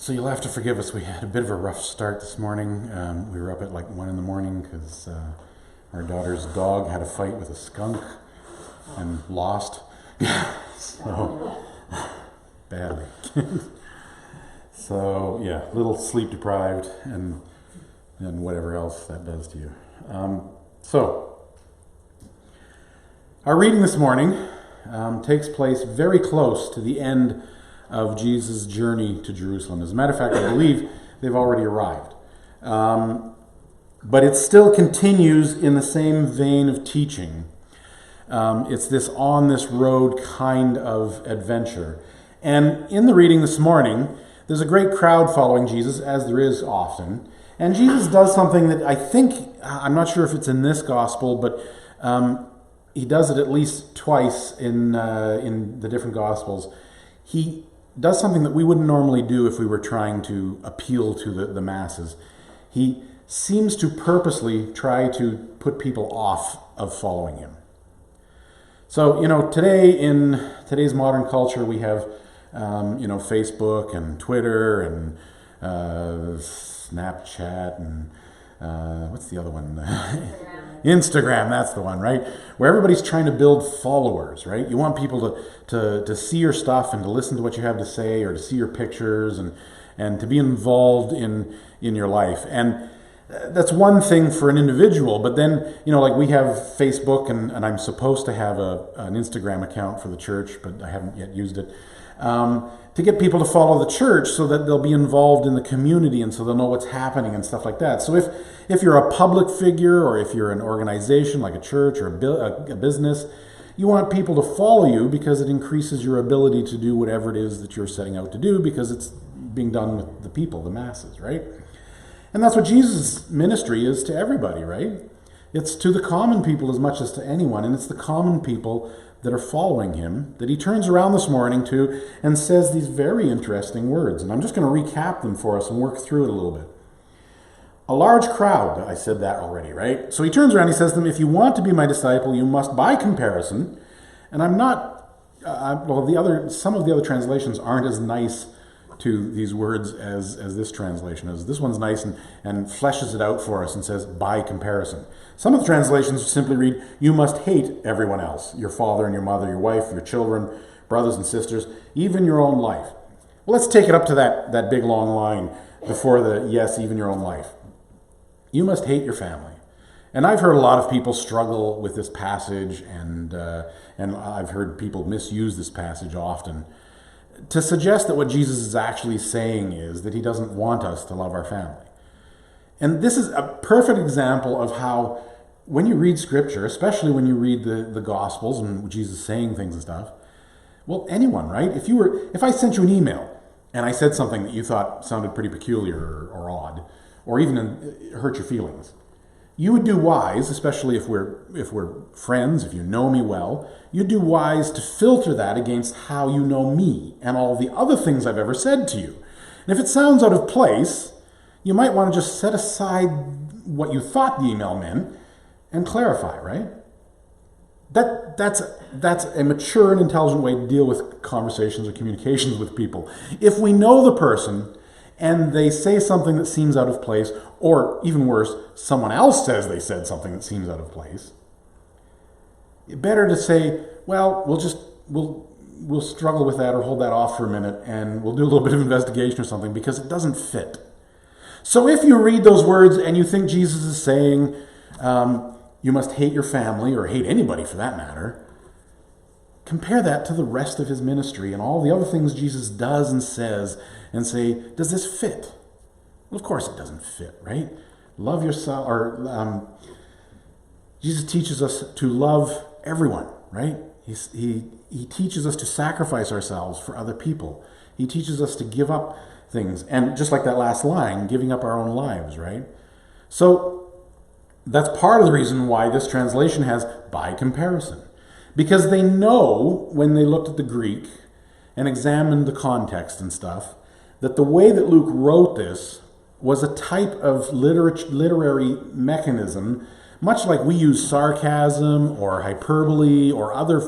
So you'll have to forgive us. We had a bit of a rough start this morning. We were up at like 1 a.m. because our daughter's dog had a fight with a skunk and lost. So badly. So yeah, a little sleep deprived and whatever else that does to you. So our reading this morning takes place very close to the end of Jesus' journey to Jerusalem. As a matter of fact, I believe they've already arrived. But it still continues in the same vein of teaching. It's this on this road kind of adventure. And in the reading this morning, there's a great crowd following Jesus, as there is often. And Jesus does something that I think, I'm not sure if it's in this gospel, but he does it at least twice in the different gospels. He does something that we wouldn't normally do if we were trying to appeal to the masses. He seems to purposely try to put people off of following him. So, today in today's modern culture, we have, Facebook and Twitter and Snapchat and what's the other one? Instagram, that's the one, right? Where everybody's trying to build followers, right? You want people to see your stuff and to listen to what you have to say or to see your pictures and to be involved in your life. And that's one thing for an individual, but then, like we have Facebook and I'm supposed to have an Instagram account for the church, but I haven't yet used it, to get people to follow the church so that they'll be involved in the community and so they'll know what's happening and stuff like that. So if you're a public figure or if you're an organization like a church or a business, you want people to follow you because it increases your ability to do whatever it is that you're setting out to do because it's being done with the people, the masses, right? And that's what Jesus' ministry is to everybody, right? It's to the common people as much as to anyone, and it's the common people that are following him that he turns around this morning to and says these very interesting words. And I'm just going to recap them for us and work through it a little bit. A large crowd, I said that already, right? So he turns around and he says to them, if you want to be my disciple, you must by comparison, and I'm not, some of the other translations aren't as nice to these words as this translation is. This one's nice and fleshes it out for us and says, by comparison. Some of the translations simply read, you must hate everyone else, your father and your mother, your wife, your children, brothers and sisters, even your own life. Well, let's take it up to that big long line before the yes, even your own life. You must hate your family. And I've heard a lot of people struggle with this passage, and I've heard people misuse this passage often to suggest that what Jesus is actually saying is that he doesn't want us to love our family. And this is a perfect example of how, when you read Scripture, especially when you read the Gospels and Jesus saying things and stuff, well, anyone, right? If I sent you an email and I said something that you thought sounded pretty peculiar or odd, or even hurt your feelings, you would do wise, especially if we're friends, if you know me well, you'd do wise to filter that against how you know me and all the other things I've ever said to you. And if it sounds out of place, you might want to just set aside what you thought the email meant and clarify, right? That's a mature and intelligent way to deal with conversations or communications with people. If we know the person and they say something that seems out of place, or even worse, someone else says they said something that seems out of place, better to say, well, we'll struggle with that or hold that off for a minute and we'll do a little bit of investigation or something because it doesn't fit. So if you read those words and you think Jesus is saying you must hate your family or hate anybody for that matter, compare that to the rest of his ministry and all the other things Jesus does and says and say, does this fit? Well, of course it doesn't fit, right? Love yourself, or Jesus teaches us to love everyone, right? He teaches us to sacrifice ourselves for other people. He teaches us to give up things. And just like that last line, giving up our own lives, right? So that's part of the reason why this translation has by comparison. Because they know, when they looked at the Greek and examined the context and stuff, that the way that Luke wrote this was a type of literary mechanism, much like we use sarcasm or hyperbole or other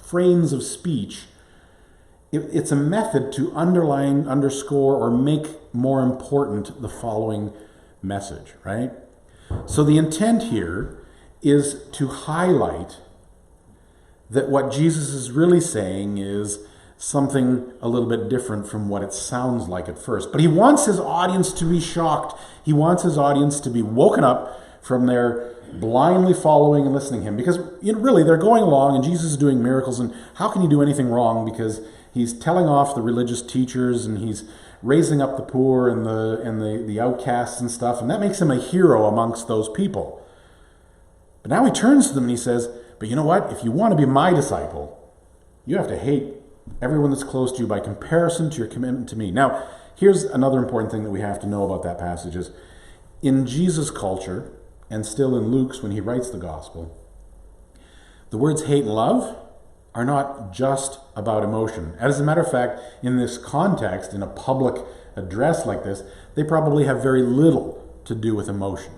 frames of speech It's a method to underline, underscore, or make more important the following message, right? So the intent here is to highlight that what Jesus is really saying is something a little bit different from what it sounds like at first. But he wants his audience to be shocked. He wants his audience to be woken up from their blindly following and listening to him. Because really, they're going along and Jesus is doing miracles. And how can he do anything wrong? Because he's telling off the religious teachers and he's raising up the poor and the outcasts and stuff. And that makes him a hero amongst those people. But now he turns to them and he says, but you know what? If you want to be my disciple, you have to hate everyone that's close to you by comparison to your commitment to me. Now, here's another important thing that we have to know about that passage is in Jesus' culture, and still in Luke's when he writes the gospel, the words hate and love are not just about emotion. As a matter of fact, in this context, in a public address like this, they probably have very little to do with emotion.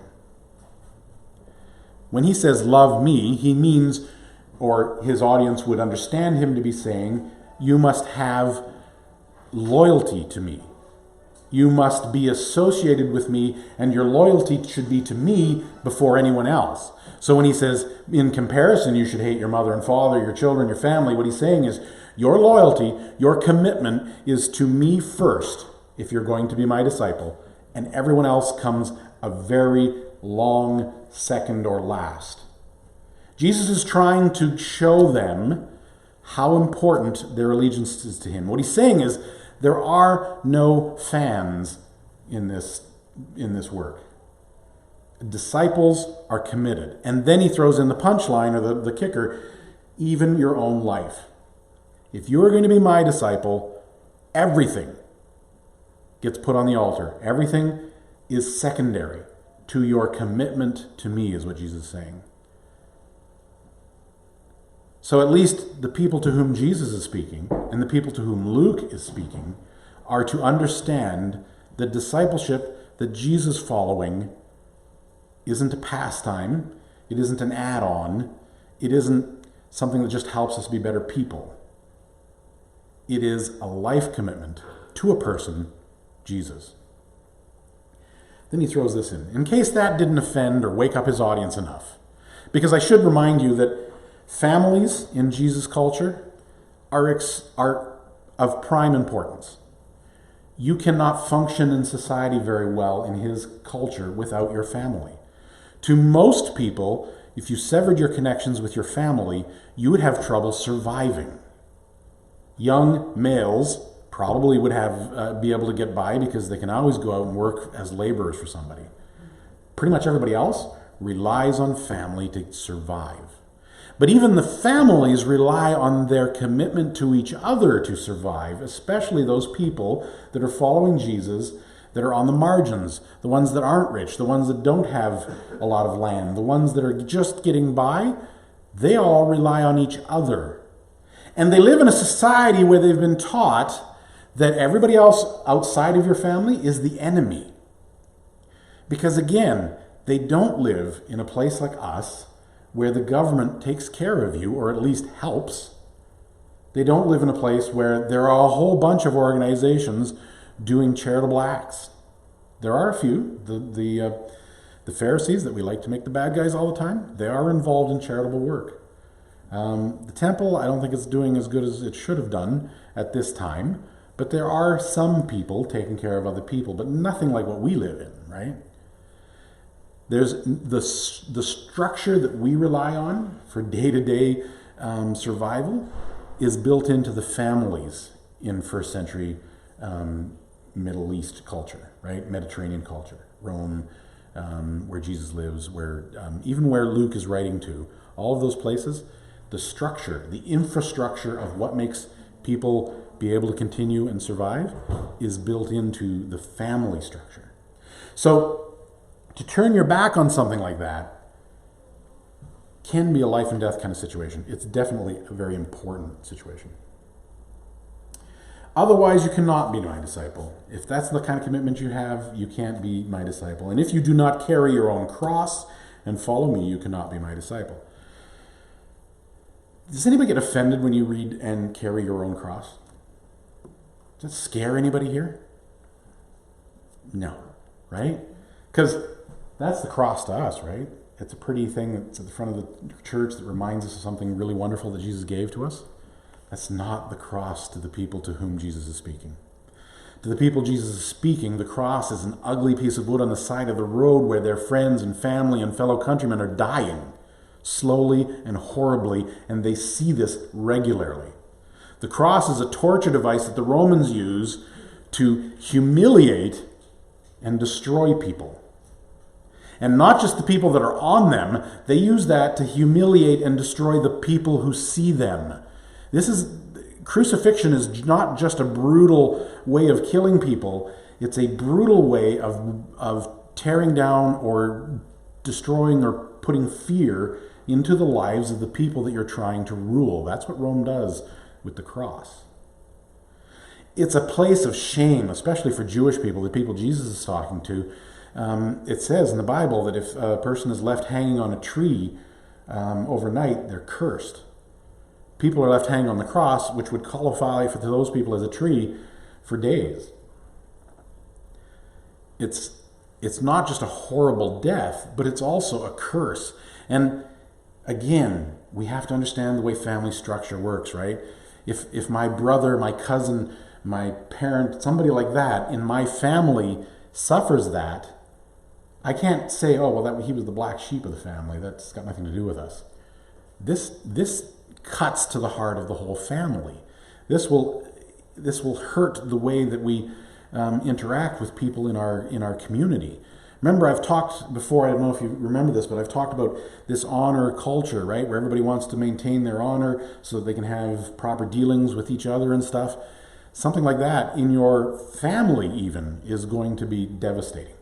When he says love me, he means, or his audience would understand him to be saying, you must have loyalty to me. You must be associated with me, and your loyalty should be to me before anyone else. So when he says, in comparison, you should hate your mother and father, your children, your family, what he's saying is, your loyalty, your commitment is to me first, if you're going to be my disciple, and everyone else comes a very long second or last. Jesus is trying to show them how important their allegiance is to him. What he's saying is, there are no fans in this work. Disciples are committed. And then he throws in the punchline, or the kicker, even your own life. If you are going to be my disciple, everything gets put on the altar. Everything is secondary to your commitment to me, is what Jesus is saying. So at least the people to whom Jesus is speaking and the people to whom Luke is speaking are to understand that discipleship, that Jesus following, isn't a pastime, it isn't an add-on, it isn't something that just helps us be better people. It is a life commitment to a person, Jesus. Then he throws this in case that didn't offend or wake up his audience enough. Because I should remind you that families in Jesus' culture are of prime importance. You cannot function in society very well in his culture without your family. To most people, if you severed your connections with your family, you would have trouble surviving. Young males probably would be able to get by because they can always go out and work as laborers for somebody. Pretty much everybody else relies on family to survive. But even the families rely on their commitment to each other to survive, especially those people that are following Jesus, that are on the margins, the ones that aren't rich, the ones that don't have a lot of land, the ones that are just getting by. They all rely on each other. And they live in a society where they've been taught that everybody else outside of your family is the enemy. Because again, they don't live in a place like us where the government takes care of you, or at least helps. They don't live in a place where there are a whole bunch of organizations doing charitable acts. There are a few. The Pharisees that we like to make the bad guys all the time, they are involved in charitable work. The temple, I don't think it's doing as good as it should have done at this time, but there are some people taking care of other people, but nothing like what we live in, right? There's the structure that we rely on for day-to-day survival is built into the families in first century Middle East culture, right? Mediterranean culture, Rome, where Jesus lives, even where Luke is writing to, all of those places, the structure, the infrastructure of what makes people be able to continue and survive is built into the family structure. So to turn your back on something like that can be a life and death kind of situation. It's definitely a very important situation. Otherwise, you cannot be my disciple. If that's the kind of commitment you have, you can't be my disciple. And if you do not carry your own cross and follow me, you cannot be my disciple. Does anybody get offended when you read and carry your own cross? Does that scare anybody here? No, right? Because that's the cross to us, right? It's a pretty thing that's at the front of the church that reminds us of something really wonderful that Jesus gave to us. That's not the cross to the people to whom Jesus is speaking. To the people Jesus is speaking, the cross is an ugly piece of wood on the side of the road where their friends and family and fellow countrymen are dying slowly and horribly, and they see this regularly. The cross is a torture device that the Romans use to humiliate and destroy people. And not just the people that are on them, they use that to humiliate and destroy the people who see them. Crucifixion is not just a brutal way of killing people, it's a brutal way of tearing down or destroying or putting fear into the lives of the people that you're trying to rule. That's what Rome does with the cross. It's a place of shame, especially for Jewish people, the people Jesus is talking to. It says in the Bible that if a person is left hanging on a tree overnight, they're cursed. People are left hanging on the cross, which would qualify for those people as a tree for days. It's not just a horrible death, but it's also a curse. And again, we have to understand the way family structure works, right? If my brother, my cousin, my parent, somebody like that in my family suffers that, I can't say, oh, well, he was the black sheep of the family. That's got nothing to do with us. This cuts to the heart of the whole family. This will hurt the way that we interact with people in our community. Remember, I've talked before, I don't know if you remember this, but I've talked about this honor culture, right? Where everybody wants to maintain their honor so that they can have proper dealings with each other and stuff. Something like that in your family even is going to be devastating.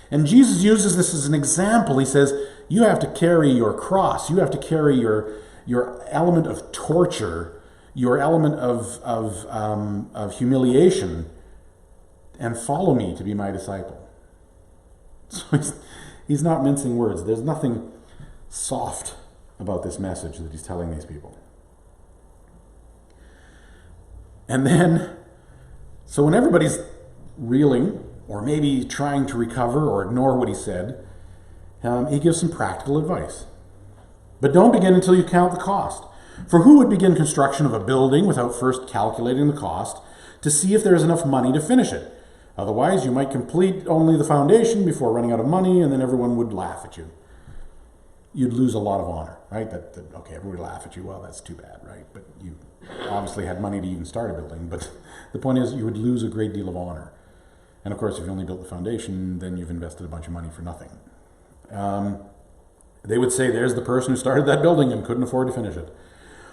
And Jesus uses this as an example. He says, you have to carry your cross. You have to carry your element of torture, your element of humiliation, and follow me to be my disciple. So he's not mincing words. There's nothing soft about this message that he's telling these people. And then, so when everybody's reeling, or maybe trying to recover or ignore what he said, he gives some practical advice. But don't begin until you count the cost. For who would begin construction of a building without first calculating the cost to see if there is enough money to finish it? Otherwise, you might complete only the foundation before running out of money, and then everyone would laugh at you. You'd lose a lot of honor, right? Okay, everybody would laugh at you. Well, that's too bad, right? But you obviously had money to even start a building. But the point is, you would lose a great deal of honor. And of course, if you only built the foundation, then you've invested a bunch of money for nothing. They would say, there's the person who started that building and couldn't afford to finish it.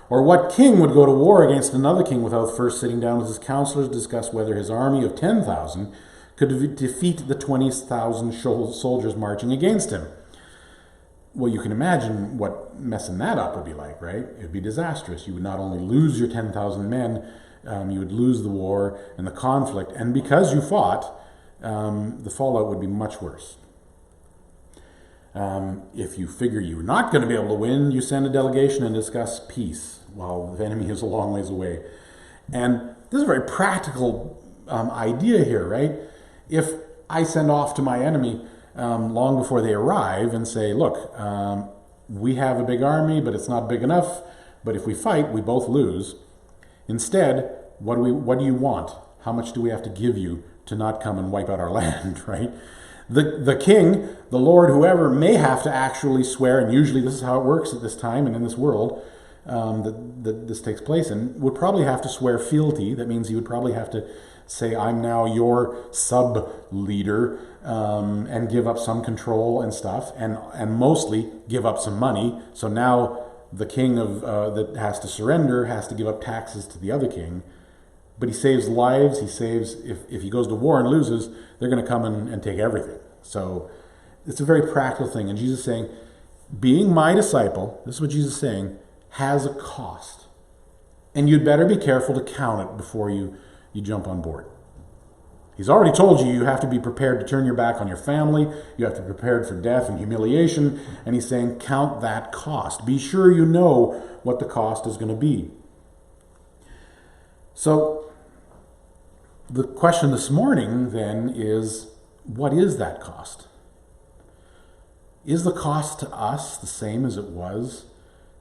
Or what king would go to war against another king without first sitting down with his counselors to discuss whether his army of 10,000 could defeat the 20,000 soldiers marching against him? Well, you can imagine what messing that up would be like, right? It would be disastrous. You would not only lose your 10,000 men, you would lose the war and the conflict. And because you fought, the fallout would be much worse. If you figure you're not going to be able to win, you send a delegation and discuss peace while the enemy is a long ways away. And this is a very practical idea here, right? If I send off to my enemy long before they arrive and say, look, we have a big army, but it's not big enough. But if we fight, we both lose. Instead, what do you want? How much do we have to give you to not come and wipe out our land, right? The king, the lord, whoever, may have to actually swear, and usually this is how it works at this time and in this world that this takes place in, would probably have to swear fealty. That means he would probably have to say, I'm now your sub-leader, and give up some control and stuff, and mostly give up some money. So now the king that has to surrender has to give up taxes to the other king. But he saves lives. He saves, if he goes to war and loses, they're going to come and take everything. So it's a very practical thing. And Jesus is saying, being my disciple, this is what Jesus is saying, has a cost. And you'd better be careful to count it before you jump on board. He's already told you you have to be prepared to turn your back on your family. You have to be prepared for death and humiliation. And he's saying, count that cost. Be sure you know what the cost is going to be. So, The question this morning then is, what is that cost? Is the cost to us the same as it was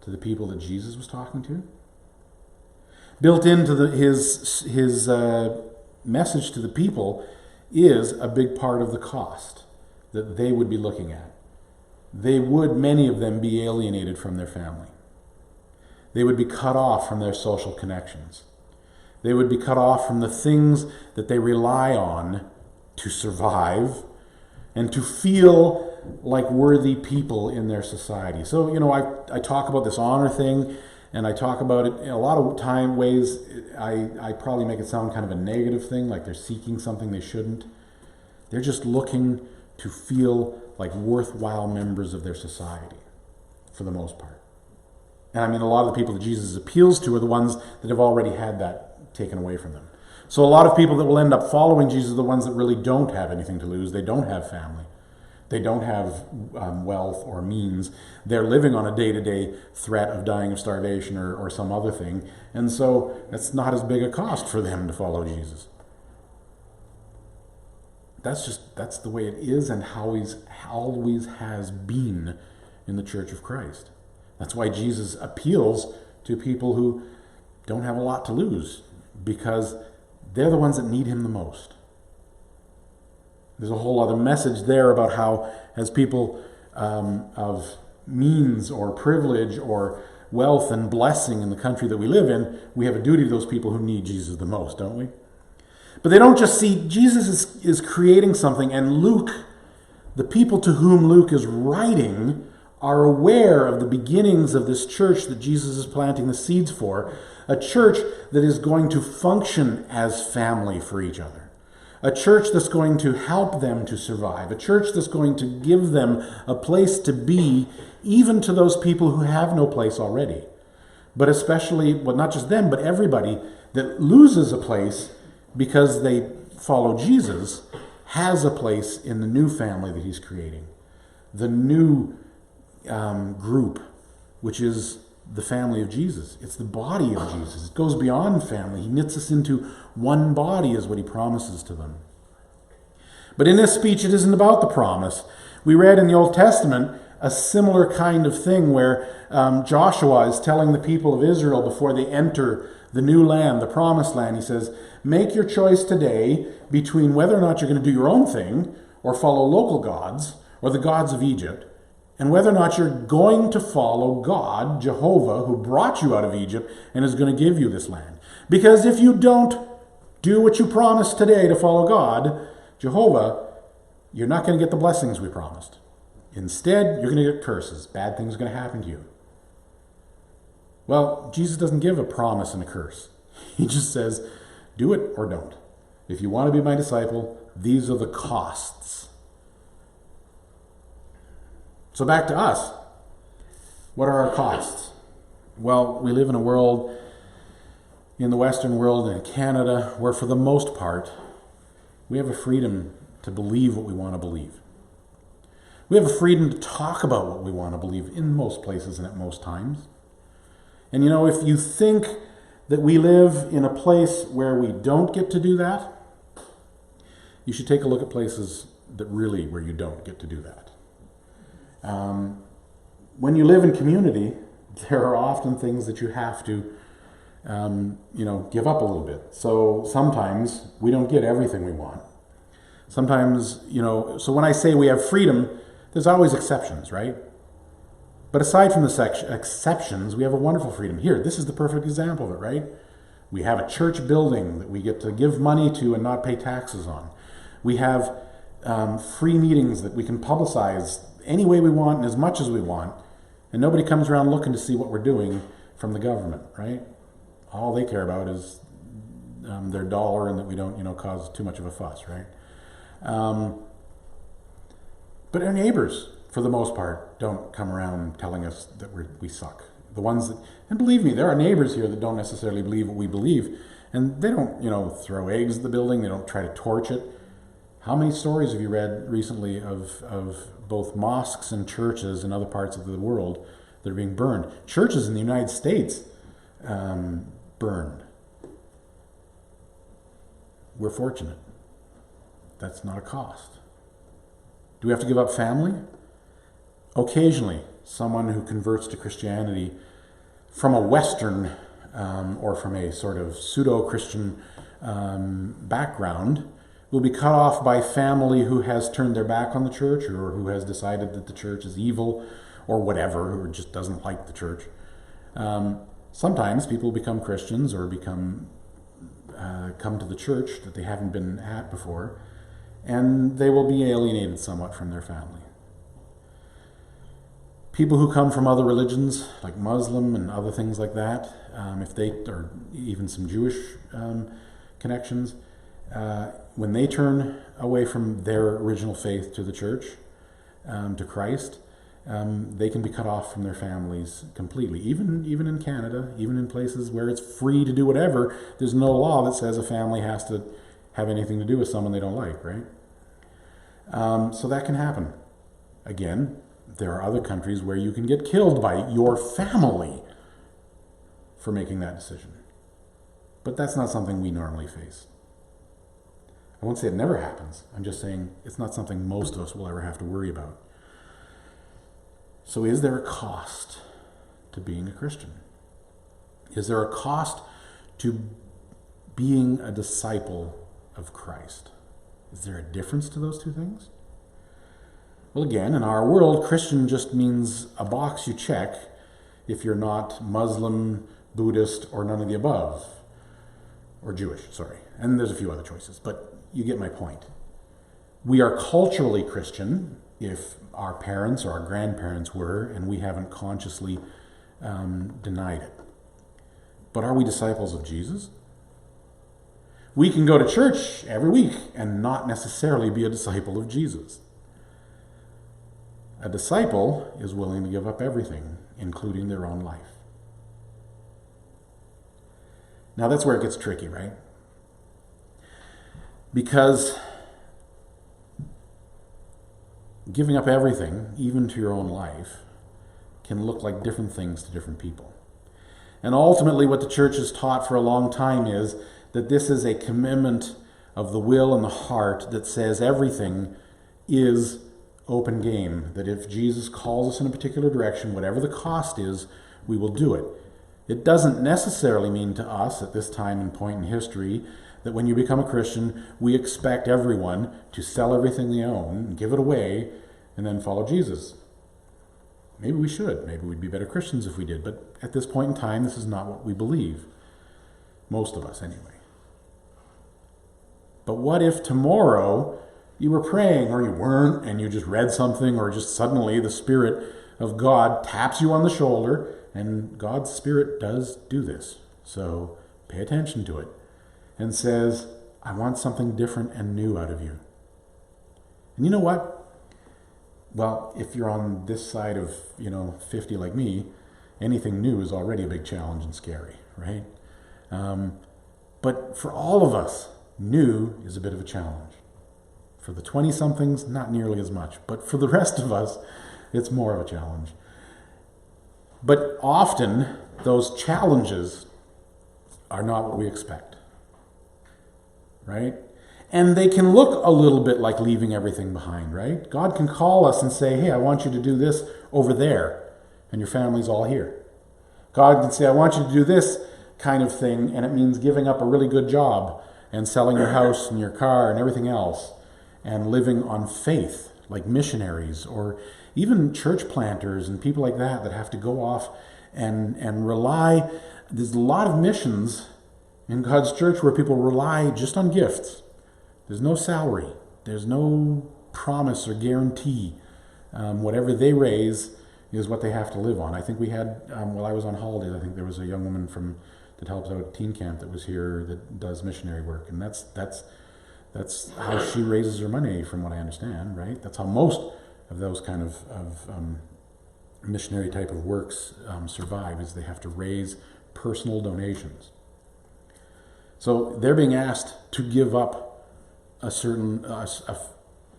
to the people that Jesus was talking to? Built into his message to the people is a big part of the cost that they would be looking at. Many of them, be alienated from their family. They would be cut off from their social connections. They would be cut off from the things that they rely on to survive and to feel like worthy people in their society. So, I talk about this honor thing, and I talk about it in a lot of ways. I probably make it sound kind of a negative thing, like they're seeking something they shouldn't. They're just looking to feel like worthwhile members of their society, for the most part. And I mean, a lot of the people that Jesus appeals to are the ones that have already had that taken away from them. So a lot of people that will end up following Jesus are the ones that really don't have anything to lose. They don't have family. They don't have wealth or means. They're living on a day-to-day threat of dying of starvation or some other thing. And so it's not as big a cost for them to follow Jesus. That's the way it is and how he always has been in the Church of Christ. That's why Jesus appeals to people who don't have a lot to lose, because they're the ones that need him the most. There's a whole other message there about how, as people of means or privilege or wealth and blessing in the country that we live in, we have a duty to those people who need Jesus the most, don't we? But they don't just see, Jesus is creating something, and Luke, the people to whom Luke is writing, are aware of the beginnings of this church that Jesus is planting the seeds for, a church that is going to function as family for each other, a church that's going to help them to survive, a church that's going to give them a place to be, even to those people who have no place already. But especially, well, not just them, but everybody that loses a place because they follow Jesus has a place in the new family that he's creating, the new group, which is the family of Jesus. It's the body of Jesus. It goes beyond family. He knits us into one body, is what he promises to them. But in this speech, it isn't about the promise. We read in the Old Testament a similar kind of thing where Joshua is telling the people of Israel before they enter the new land, the promised land. He says, make your choice today between whether or not you're going to do your own thing or follow local gods or the gods of Egypt, and whether or not you're going to follow God, Jehovah, who brought you out of Egypt and is going to give you this land. Because if you don't do what you promised today to follow God, Jehovah, you're not going to get the blessings we promised. Instead, you're going to get curses. Bad things are going to happen to you. Well, Jesus doesn't give a promise and a curse. He just says, do it or don't. If you want to be my disciple, these are the costs. So back to us. What are our costs? Well, we live in a world, in the Western world, in Canada, where for the most part, we have a freedom to believe what we want to believe. We have a freedom to talk about what we want to believe in most places and at most times. And if you think that we live in a place where we don't get to do that, you should take a look at places where you don't get to do that. When you live in community, there are often things that you have to, give up a little bit. So sometimes we don't get everything we want. Sometimes, so when I say we have freedom, there's always exceptions, right? But aside from the exceptions, we have a wonderful freedom. Here, this is the perfect example of it, right? We have a church building that we get to give money to and not pay taxes on. We have free meetings that we can publicize any way we want and as much as we want, and nobody comes around looking to see what we're doing from the government, right? All they care about is their dollar and that we don't, cause too much of a fuss, right? But our neighbors, for the most part, don't come around telling us that we suck. The ones that, and believe me, there are neighbors here that don't necessarily believe what we believe, and they don't, throw eggs at the building. They don't try to torch it. How many stories have you read recently of both mosques and churches in other parts of the world that are being burned? Churches in the United States burned. we're fortunate. That's not a cost. Do we have to give up family? Occasionally, someone who converts to Christianity from a Western or from a sort of pseudo-Christian background will be cut off by family who has turned their back on the church or who has decided that the church is evil or whatever, or just doesn't like the church. Sometimes people become Christians or come to the church that they haven't been at before, and they will be alienated somewhat from their family. People who come from other religions, like Muslim and other things like that, or even some Jewish connections, when they turn away from their original faith to the church, to Christ, they can be cut off from their families completely. Even in Canada, even in places where it's free to do whatever, there's no law that says a family has to have anything to do with someone they don't like, right? So that can happen. Again, there are other countries where you can get killed by your family for making that decision. But that's not something we normally face. I won't say it never happens. I'm just saying it's not something most of us will ever have to worry about. So is there a cost to being a Christian? Is there a cost to being a disciple of Christ? Is there a difference to those two things? Well, again, in our world, Christian just means a box you check if you're not Muslim, Buddhist, or none of the above. Or Jewish, sorry. And there's a few other choices, but you get my point. We are culturally Christian if our parents or our grandparents were, and we haven't consciously denied it. But are we disciples of Jesus? We can go to church every week and not necessarily be a disciple of Jesus. A disciple is willing to give up everything, including their own life. Now that's where it gets tricky, right? Because giving up everything, even to your own life, can look like different things to different people. And ultimately what the church has taught for a long time is that this is a commitment of the will and the heart that says everything is open game, that if Jesus calls us in a particular direction, whatever the cost is, we will do it. It doesn't necessarily mean to us at this time and point in history that when you become a Christian, we expect everyone to sell everything they own and give it away and then follow Jesus. Maybe we should. Maybe we'd be better Christians if we did. But at this point in time, this is not what we believe. Most of us, anyway. But what if tomorrow you were praying or you weren't and you just read something or just suddenly the Spirit of God taps you on the shoulder, and God's Spirit does do this. So pay attention to it. And says, I want something different and new out of you. And you know what? Well, if you're on this side of, 50 like me, anything new is already a big challenge and scary, right? But for all of us, new is a bit of a challenge. For the 20-somethings, not nearly as much. But for the rest of us, it's more of a challenge. But often, those challenges are not what we expect. Right? And they can look a little bit like leaving everything behind, right? God can call us and say, hey, I want you to do this over there, and your family's all here. God can say, I want you to do this kind of thing, and it means giving up a really good job and selling your house and your car and everything else and living on faith, like missionaries or even church planters and people like that that have to go off and rely. There's a lot of missions in God's church where people rely just on gifts. There's no salary. There's no promise or guarantee. Whatever they raise is what they have to live on. I think we had, while I was on holidays, I think there was a young woman that helps out at teen camp that was here that does missionary work. And that's how she raises her money, from what I understand, right? That's how most of those kind of missionary type of works survive, is they have to raise personal donations. So they're being asked to give up a certain,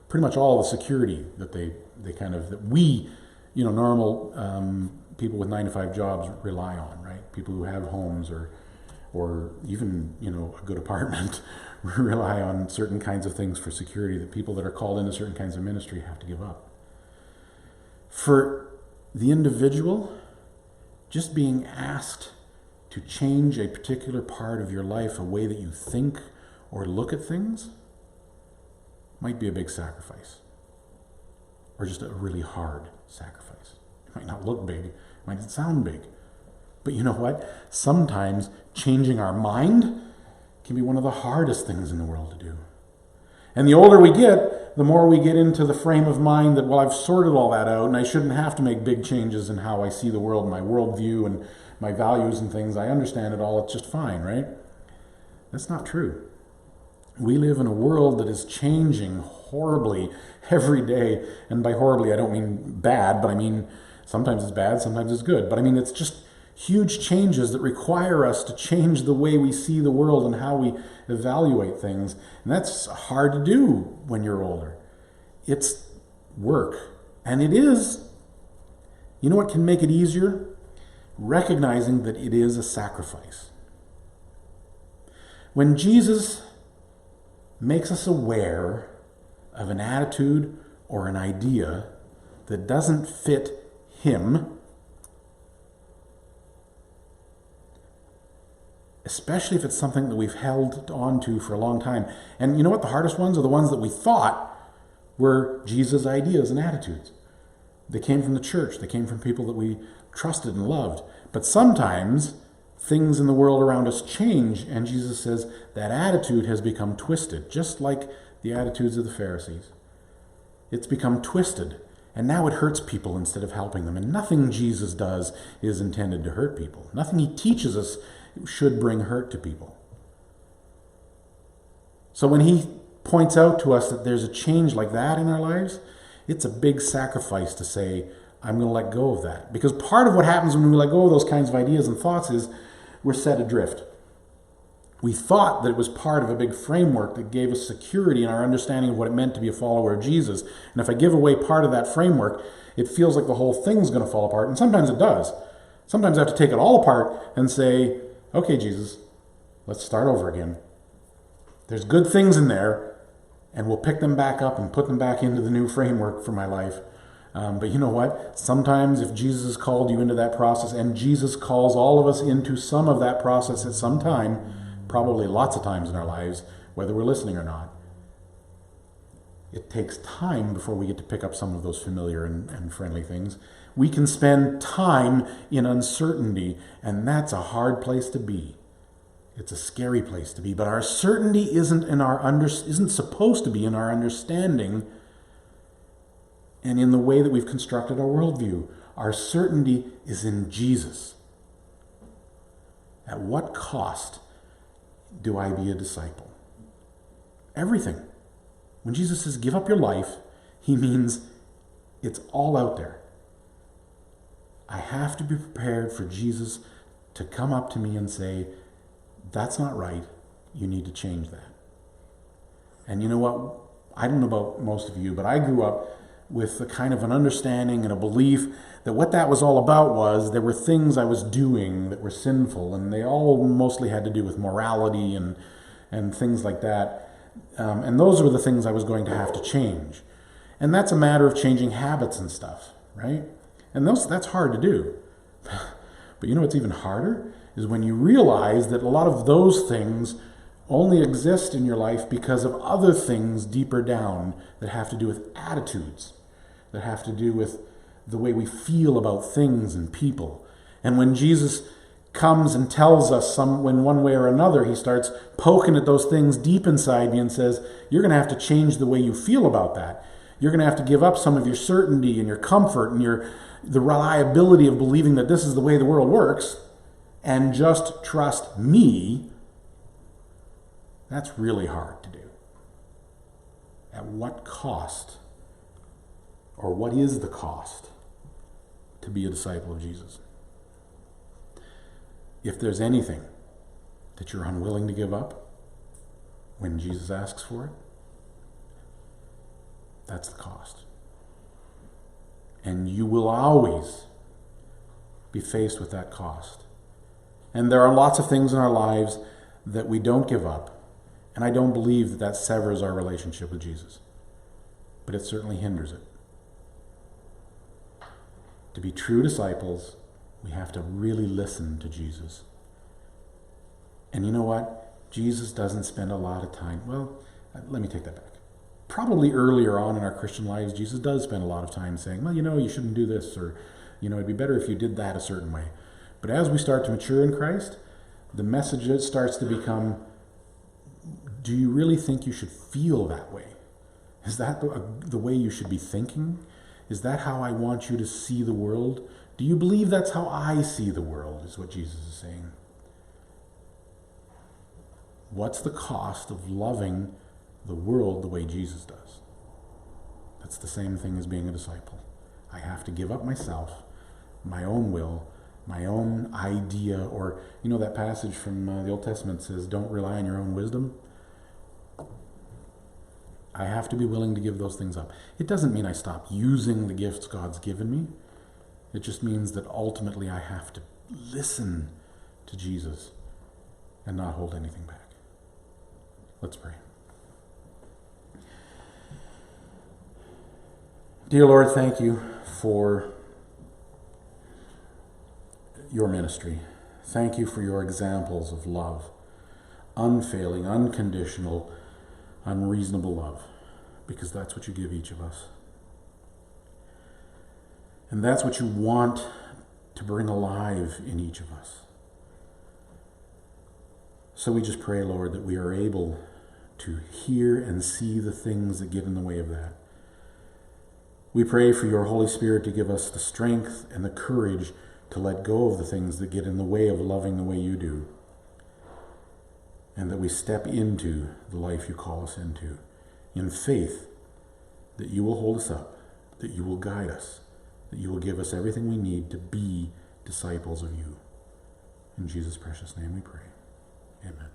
pretty much all the security that that we, normal people with 9-to-5 jobs rely on, right? People who have homes or or even, a good apartment. We rely on certain kinds of things for security that people that are called into certain kinds of ministry have to give up. For the individual, just being asked to change a particular part of your life, a way that you think or look at things, might be a big sacrifice. Or just a really hard sacrifice. It might not look big, it might not sound big. But you know what? Sometimes changing our mind can be one of the hardest things in the world to do. And the older we get, the more we get into the frame of mind that, well, I've sorted all that out and I shouldn't have to make big changes in how I see the world, my worldview and my values and things. I understand it all, it's just fine, right? That's not true. We live in a world that is changing horribly every day. And by horribly, I don't mean bad, but I mean sometimes it's bad, sometimes it's good. But I mean, it's just huge changes that require us to change the way we see the world and how we evaluate things. And that's hard to do when you're older. It's work. And it is. You know what can make it easier? Recognizing that it is a sacrifice. When Jesus makes us aware of an attitude or an idea that doesn't fit him, especially if it's something that we've held on to for a long time. And you know what? The hardest ones are the ones that we thought were Jesus' ideas and attitudes. They came from the church. They came from people that we trusted and loved. But sometimes things in the world around us change, and Jesus says that attitude has become twisted, just like the attitudes of the Pharisees. It's become twisted, and now it hurts people instead of helping them. And nothing Jesus does is intended to hurt people. Nothing he teaches us should bring hurt to people. So when he points out to us that there's a change like that in our lives, it's a big sacrifice to say, I'm going to let go of that. Because part of what happens when we let go of those kinds of ideas and thoughts is we're set adrift. We thought that it was part of a big framework that gave us security in our understanding of what it meant to be a follower of Jesus. And if I give away part of that framework, it feels like the whole thing's going to fall apart. And sometimes it does. Sometimes I have to take it all apart and say, okay, Jesus, let's start over again. There's good things in there, and we'll pick them back up and put them back into the new framework for my life. But you know what? Sometimes if Jesus has called you into that process, and Jesus calls all of us into some of that process at some time, probably lots of times in our lives, whether we're listening or not, it takes time before we get to pick up some of those familiar and friendly things. We can spend time in uncertainty, and that's a hard place to be. It's a scary place to be, but our certainty isn't supposed to be in our understanding and in the way that we've constructed our worldview. Our certainty is in Jesus. At what cost do I be a disciple? Everything. When Jesus says give up your life, he means it's all out there. I have to be prepared for Jesus to come up to me and say, that's not right. You need to change that. And you know what? I don't know about most of you, but I grew up with a kind of an understanding and a belief that what that was all about was there were things I was doing that were sinful, and they all mostly had to do with morality and things like that. And those were the things I was going to have to change. And that's a matter of changing habits and stuff, right? And that's hard to do. But you know what's even harder? Is when you realize that a lot of those things only exist in your life because of other things deeper down that have to do with attitudes, that have to do with the way we feel about things and people. And when Jesus comes and tells us in one way or another, he starts poking at those things deep inside me and says, you're going to have to change the way you feel about that. You're going to have to give up some of your certainty and your comfort and the reliability of believing that this is the way the world works and just trust me. That's really hard to do. At what cost? Or what is the cost to be a disciple of Jesus? If there's anything that you're unwilling to give up when Jesus asks for it, that's the cost. And you will always be faced with that cost. And there are lots of things in our lives that we don't give up. And I don't believe that that severs our relationship with Jesus. But it certainly hinders it. To be true disciples, we have to really listen to Jesus. And you know what? Jesus doesn't spend a lot of time. Well, let me take that back. Probably earlier on in our Christian lives, Jesus does spend a lot of time saying, well, you shouldn't do this, or, it'd be better if you did that a certain way. But as we start to mature in Christ, the message starts to become, do you really think you should feel that way? Is that the way you should be thinking? Is that how I want you to see the world? Do you believe that's how I see the world, is what Jesus is saying. What's the cost of loving the world the way Jesus does? That's the same thing as being a disciple. I have to give up myself, my own will, my own idea, or, that passage from the Old Testament says, don't rely on your own wisdom. I have to be willing to give those things up. It doesn't mean I stop using the gifts God's given me. It just means that ultimately I have to listen to Jesus and not hold anything back. Let's pray. Dear Lord, thank you for your ministry. Thank you for your examples of love, unfailing, unconditional, unreasonable love, because that's what you give each of us. And that's what you want to bring alive in each of us. So we just pray, Lord, that we are able to hear and see the things that get in the way of that. We pray for your Holy Spirit to give us the strength and the courage to let go of the things that get in the way of loving the way you do. And that we step into the life you call us into, in faith that you will hold us up, that you will guide us, that you will give us everything we need to be disciples of you. In Jesus' precious name we pray. Amen.